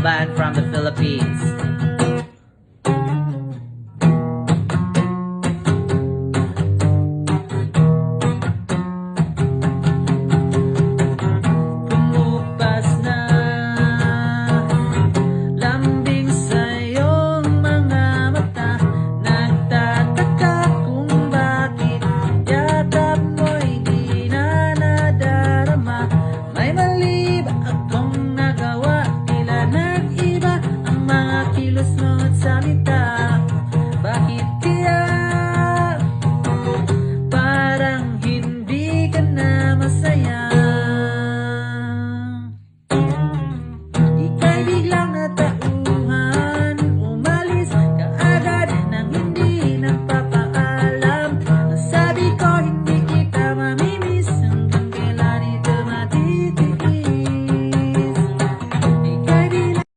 band from the Philippines. Bumukas na lambing sa iyong mga mata, nagtataka kung bakit yatap mo'y di na nadarama. May mali ba akong nagawa? Tila nag-iba ang mga kilos mo.